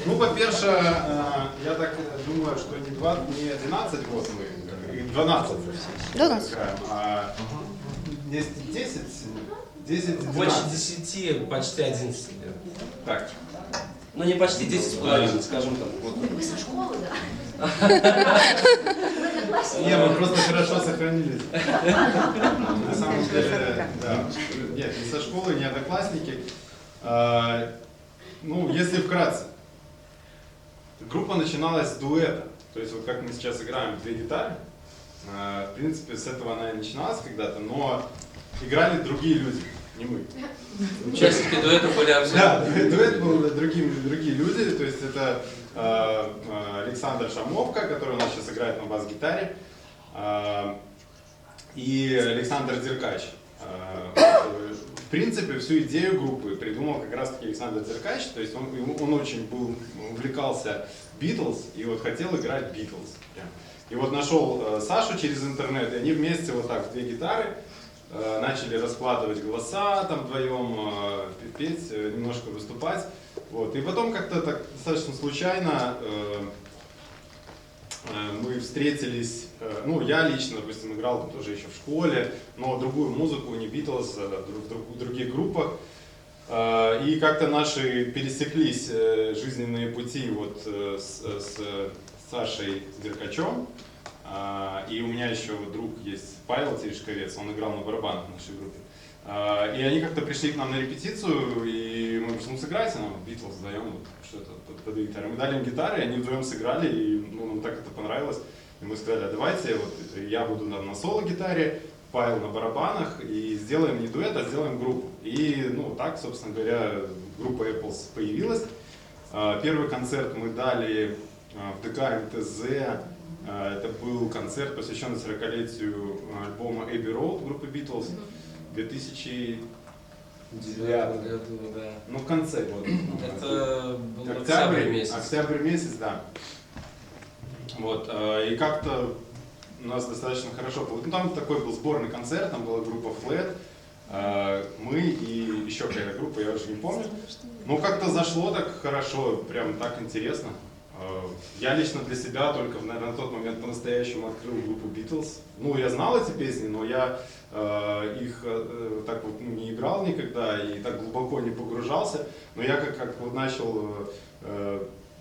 Ну, по-перше, я так думаю, что не 12 год мы, 12 играем, а 10, 12. Больше 10, почти 11 лет. Так. Ну не почти 10,5, скажем так. Вот. Вы со школы, да? Не, мы просто хорошо сохранились. На самом деле, да. Нет, не со школы, не одноклассники. Ну, если вкратце. Группа начиналась с дуэта. То есть, вот как мы сейчас играем две гитары, в принципе, с этого она и начиналась когда-то, но играли другие люди, не мы. Участники дуэта были абсолютно. Да, дуэт был другие люди, то есть это Александр Шамовка, который у нас сейчас играет на бас-гитаре, и Александр Деркач. В принципе, всю идею группы придумал как раз-таки Александр Деркач, то есть он очень увлекался Битлз и вот хотел играть Битлз. И вот нашел Сашу через интернет, и они вместе вот так, две гитары, начали раскладывать голоса, там вдвоем петь, немножко выступать. Вот. И потом как-то так достаточно случайно мы встретились, ну я лично, допустим, играл тоже еще в школе, но другую музыку, не Битлз, в других группах. И как-то наши пересеклись жизненные пути вот с Сашей Деркачем. И у меня еще друг есть, Павел Терешковец, он играл на барабанах в нашей группе. И они как-то пришли к нам на репетицию, и мы просто сыграйте нам Битлз вдвоем, что-то под гитару. Мы дали им гитары, они вдвоем сыграли, и нам так это понравилось. И мы сказали, а давайте вот я буду на соло-гитаре, Павел на барабанах, и сделаем не дуэт, а сделаем группу. И ну так, собственно говоря, группа Apples появилась. Первый концерт мы дали в ДК МТЗ. Это был концерт, посвященный 40-летию альбома Abbey Road группы Beatles в 2009 году, да. Ну, в конце года. Это был октябрь месяц. Октябрь месяц, да. Вот, и как-то у нас достаточно хорошо было. Ну, там такой был сборный концерт, там была группа Flat, мы и еще какая-то группа, я уже не помню. Ну, как-то зашло так хорошо, прям так интересно. Я лично для себя только, наверное, на тот момент по-настоящему открыл группу Beatles. Ну, я знал эти песни, но я их так вот не играл никогда и так глубоко не погружался. Но я как вот начал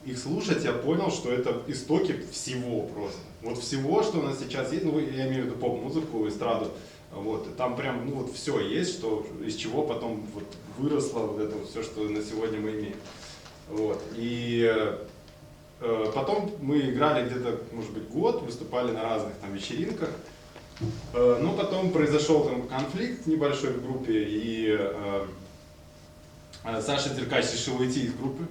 их слушать, я понял, что это истоки всего просто. Вот всего, что у нас сейчас есть, ну, я имею в виду поп-музыку, эстраду. Вот, там прям, ну, вот все есть, что, из чего потом вот выросло вот это вот все, что на сегодня мы имеем. Вот, и потом мы играли где-то, может быть, год, выступали на разных там вечеринках. Но потом произошел там конфликт небольшой в группе, и Саша Деркач решил уйти из группы.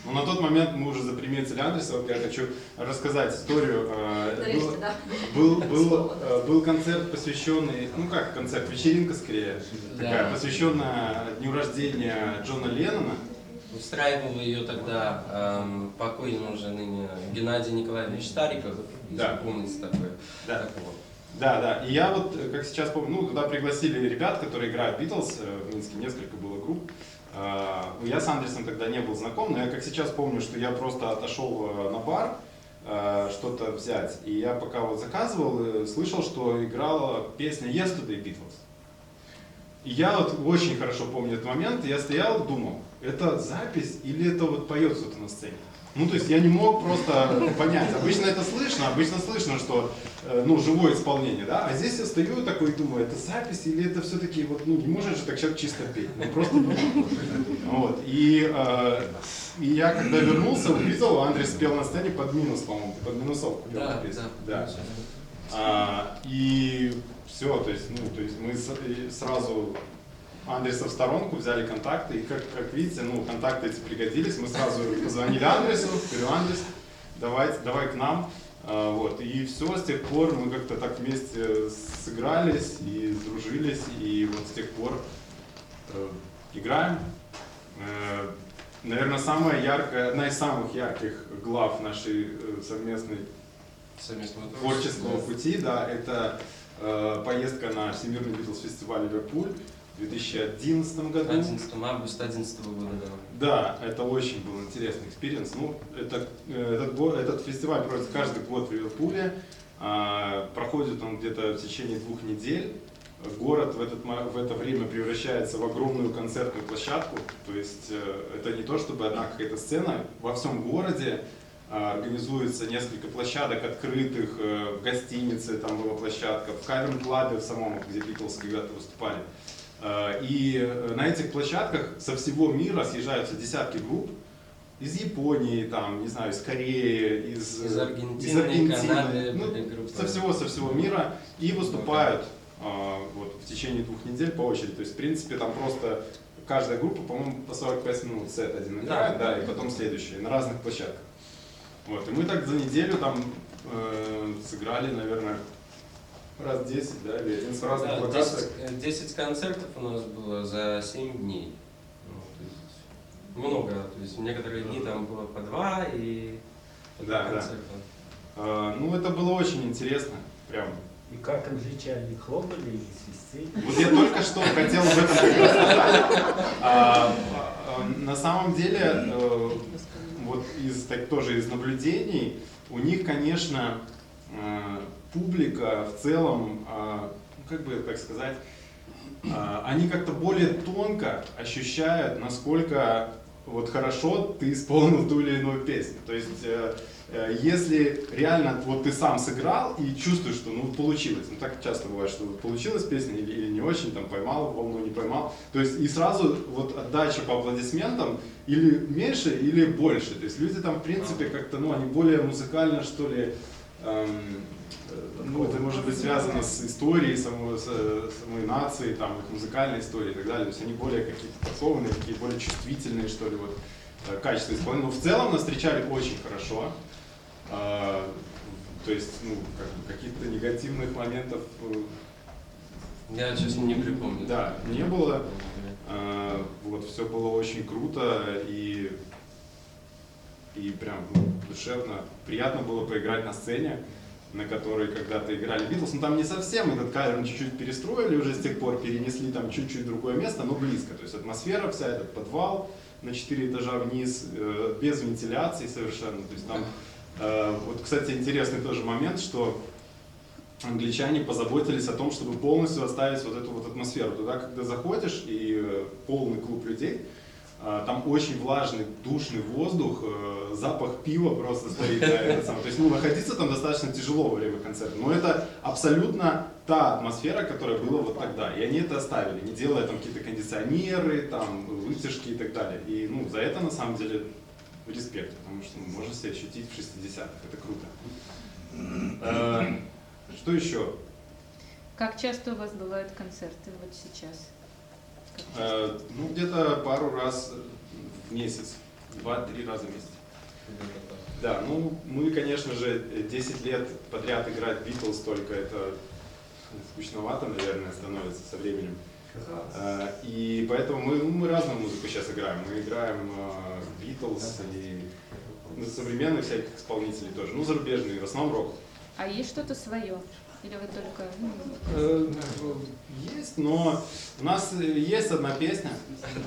Но на тот момент мы уже заприметили Андреса. Вот я хочу рассказать историю. Был концерт, посвященный, ну как концерт, вечеринка скорее, такая, посвященная дню рождения Джона Леннона. Устраивал ее тогда покойный уже ныне Геннадий Николаевич Стариков, если вы помните такое. Да. Такого. Да. И я вот, как сейчас помню, ну, туда пригласили ребят, которые играют Beatles, в Минске несколько было групп. Я с Андресом тогда не был знаком, но я как сейчас помню, что я просто отошел на бар что-то взять. И я пока вот заказывал, слышал, что играла песня Yesterday Beatles. И я вот очень хорошо помню этот момент, я стоял и думал, это запись или это вот поет кто-то на сцене? Ну, то есть я не мог просто понять. Обычно это слышно, что ну, живое исполнение, да? А здесь я стою такой и думаю, это запись или это все-таки, вот, ну, не может же так человек чисто петь, ну, просто не вот. И я когда вернулся, увидел, Андрей спел на сцене под минус, по-моему, под минусовку пел на песню. Да. И все, то есть мы сразу Андреса в сторонку, взяли контакты, и как видите, ну, контакты эти пригодились, мы сразу позвонили Андресу, говорю, Андрес, давай к нам, вот, и все, с тех пор мы как-то так вместе сыгрались и сдружились, и вот с тех пор играем. Наверное, самая яркая, одна из самых ярких глав нашей совместного творческого пути, да, это поездка на Всемирный Битлз фестиваль Ливерпуль. в 2011 году. 11 августа 2011 года, да. Да, это очень был интересный экспириенс. Ну, этот фестиваль проводится каждый год в Ливерпуле. Проходит он где-то в течение 2 недель. Город в это время превращается в огромную концертную площадку. То есть это не то, чтобы одна какая-то сцена. Во всем городе организуется несколько площадок открытых. В гостинице там была площадка, в Кавern-клабе в самом, где Битлз когда-то выступали. И на этих площадках со всего мира съезжаются десятки групп. Из Японии, там, не знаю, из Кореи, из Аргентины, Канады, ну, со всего мира. И выступают вот, в течение 2 недель по очереди. То есть, в принципе, там просто каждая группа, по-моему, по 45 минут сет один играет, да, и потом следующий, на разных площадках. Вот, и мы так за неделю там сыграли, наверное, раз 10, да, или 11 разных Да, локаций. 10 концертов у нас было за 7 дней. Ну, то есть много, то есть в некоторые дни там было по 2 и по 2 Да, концерта. Ну, это было очень интересно, прям. И как англичане хлопали и свистели? Вот я только что хотел об этом сказать. На самом деле, вот тоже из наблюдений, у них, конечно, публика в целом, как бы так сказать, они как-то более тонко ощущают, насколько вот хорошо ты исполнил ту или иную песню. То есть, если реально вот ты сам сыграл и чувствуешь, что ну получилось, ну так часто бывает, что получилась песня или не очень, там поймал волну, не поймал, то есть и сразу вот отдача по аплодисментам или меньше, или больше, то есть люди там в принципе как-то, ну они более музыкально что ли, ну это может быть связано с историей самой нации, там их музыкальной историей и так далее, то есть они более какие-то тасованные, такие более чувствительные что ли, вот качество исполнения, но в целом нас встречали очень хорошо. То есть, ну, каких-то негативных моментов. Я, честно, не припомню. Да, не было. Вот, все было очень круто и прям душевно. Приятно было поиграть на сцене, на которой когда-то играли Битлз. Ну, там не совсем этот кавер чуть-чуть перестроили, уже с тех пор перенесли там чуть-чуть другое место, но близко. То есть атмосфера вся, этот подвал на 4 этажа вниз, без вентиляции совершенно. То есть там, вот, кстати, интересный тоже момент, что англичане позаботились о том, чтобы полностью оставить вот эту вот атмосферу. Туда, когда заходишь, и полный клуб людей, там очень влажный, душный воздух, запах пива просто стоит на этот самый. То есть, ну, находиться там достаточно тяжело во время концерта. Но это абсолютно та атмосфера, которая была вот тогда. И они это оставили, не делая там какие-то кондиционеры, там, вытяжки и так далее. И, ну, за это, на самом деле, респект, потому что ну, можно себя ощутить в 60-х. Это круто. Что еще? Как часто у вас бывают концерты вот сейчас? Ну, где-то пару раз в месяц, 2-3 раза в месяц. Да, ну, мы, конечно же, 10 лет подряд играть Битлз, только это скучновато, наверное, становится со временем. И поэтому мы разную музыку сейчас играем. Мы играем Битлз и современных всяких исполнителей тоже, ну, зарубежные, в основном рок. А есть что-то свое? Или вы только... Есть, но у нас есть одна песня,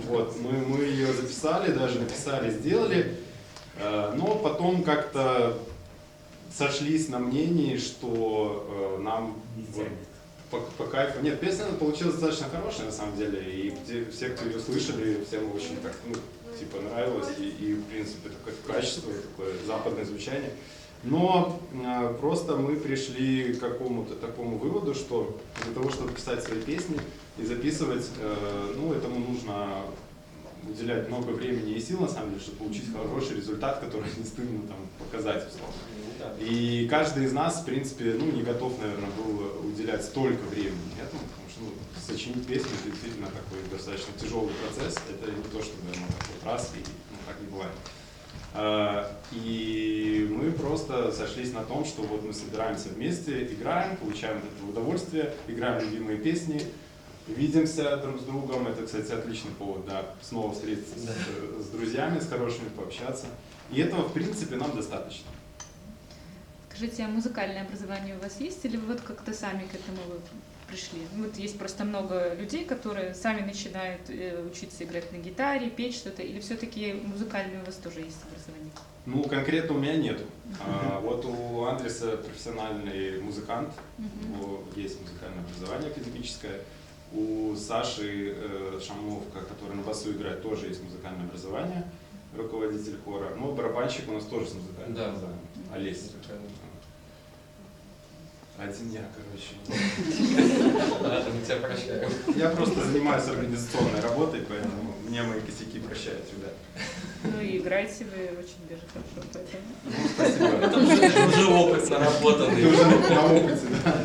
вот, мы ее записали, даже написали, сделали, но потом как-то сошлись на мнении, что нам вот, по кайфу. Нет, песня получилась достаточно хорошая на самом деле, и все, кто ее слышали, всем очень так, ну, типа нравилось, и в принципе такое качество, такое западное звучание. Но просто мы пришли к какому-то такому выводу, что для того, чтобы писать свои песни и записывать, ну, этому нужно уделять много времени и сил, на самом деле, чтобы получить хороший результат, который не стыдно там показать, условно. И каждый из нас, в принципе, ну, не готов, наверное, был уделять столько времени этому, потому что ну, сочинить песню — это действительно такой достаточно тяжелый процесс. Это не то, чтобы ну, вот раз и ну, так не бывает. И мы просто сошлись на том, что вот мы собираемся вместе, играем, получаем это удовольствие, играем любимые песни, видимся друг с другом. Это, кстати, отличный повод, да, снова встретиться с друзьями, с хорошими, пообщаться. И этого, в принципе, нам достаточно. Скажите, а музыкальное образование у вас есть, или вы вот как-то сами к этому пришли? Ну, вот есть просто много людей, которые сами начинают учиться играть на гитаре, петь что-то, или все-таки музыкальное у вас тоже есть образование? Ну, конкретно у меня нету. Вот у Андреса профессиональный музыкант, у него есть музыкальное образование академическое. У Саши Шамовка, который на басу играет, тоже есть музыкальное образование, руководитель хора. Ну, барабанщик у нас тоже с музыкальным Да. образованием. Олесь. Один я, короче. Ладно, мы тебя прощаем. Я просто занимаюсь организационной работой, поэтому мне мои косяки прощают, ребят. Ну и играете вы очень даже хорошо, поэтому... Ну, спасибо. Это уже опыт наработанный. Это уже на опыте, да.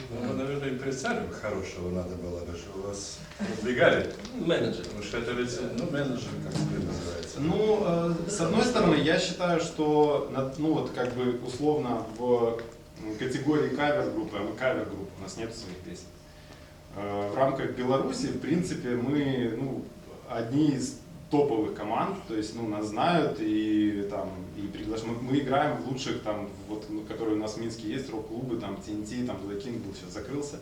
Ну, наверное, импресарио хорошего надо было, потому что у вас продвигали. Менеджер. Потому что это ведь, ну, менеджер, как это называется. Ну, с одной стороны, я считаю, что, ну вот как бы условно в категории кавер-группы, а мы кавер-группа, у нас нет своих песен. В рамках Беларуси, в принципе, мы, ну, одни из топовых команд, то есть, ну, нас знают и там, и мы играем в лучших там, вот, которые у нас в Минске есть, рок-клубы, там, TNT, там, The King был, сейчас закрылся.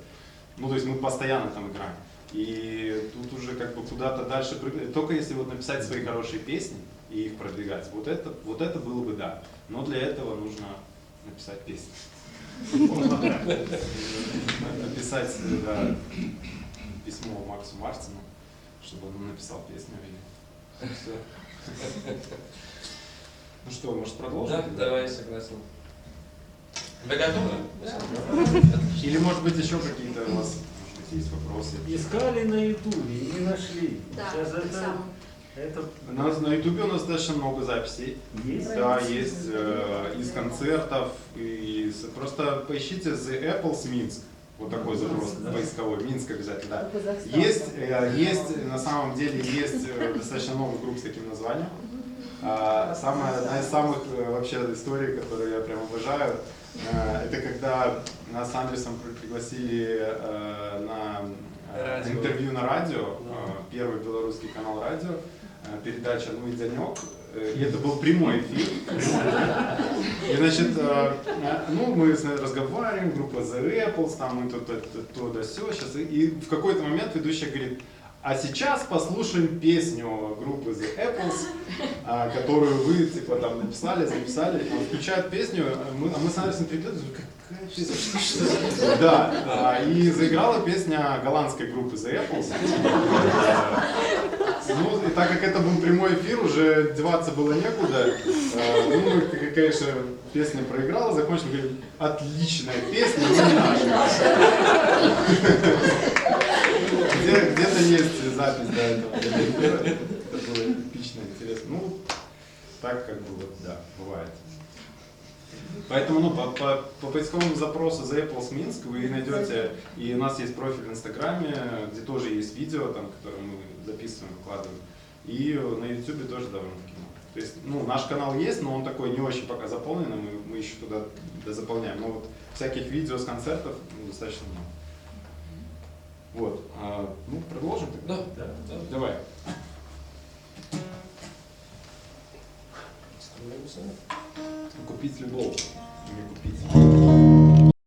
Ну, то есть мы постоянно там играем. И тут уже как бы куда-то дальше прыгать. Только если вот написать свои хорошие песни и их продвигать, вот это было бы да. Но для этого нужно написать песни. Написать, да, письмо Максу Мартину, чтобы он написал песню. И все. Ну что, может продолжим? Да, давай, согласен. Вы готовы? Или может быть еще какие-то у вас есть вопросы? Искали на ютубе и не нашли. Да, Сейчас так само. это На ютубе у нас достаточно много записей. есть? Да, есть из концертов, просто поищите The Apples Minsk, вот такой запрос поисковой, Минск обязательно, да. Есть, на самом деле, есть достаточно много групп с таким названием. Одна из самых вообще историй, которую я прям обожаю, это когда нас с Андресом пригласили на интервью на радио, первый белорусский канал радио, передача «Ну и денек». И это был прямой эфир. И, значит, ну, мы разговариваем, группа The Apples, там мы тут то да сё, сейчас. И в какой-то момент ведущая говорит: а сейчас послушаем песню группы The Apples, которую вы, типа, там написали, записали. Он включает песню, а мы с Андерсом переглядываемся, какая песня, что? Да, и заиграла песня голландской группы The Apples. Ну, и так как это был прямой эфир, уже деваться было некуда. Ну, мы, конечно, песня проиграла, закончили, говорим: отличная песня, но не наша. Где-то есть запись до этого эфира. Это было эпично, интересно. Ну, так как бы вот, да, бывает. Поэтому, ну, по поисковому запросу The Apples Minsk вы найдете, и у нас есть профиль в Инстаграме, где тоже есть видео, там, которые мы записываем, выкладываем. И на Ютубе тоже довольно-таки много. То есть, ну, наш канал есть, но он такой не очень пока заполненный, мы еще туда дозаполняем. Но вот всяких видео с концертов достаточно много. Вот. Ну, продолжим тогда? Да. Давай. Становимся. Купить любовь.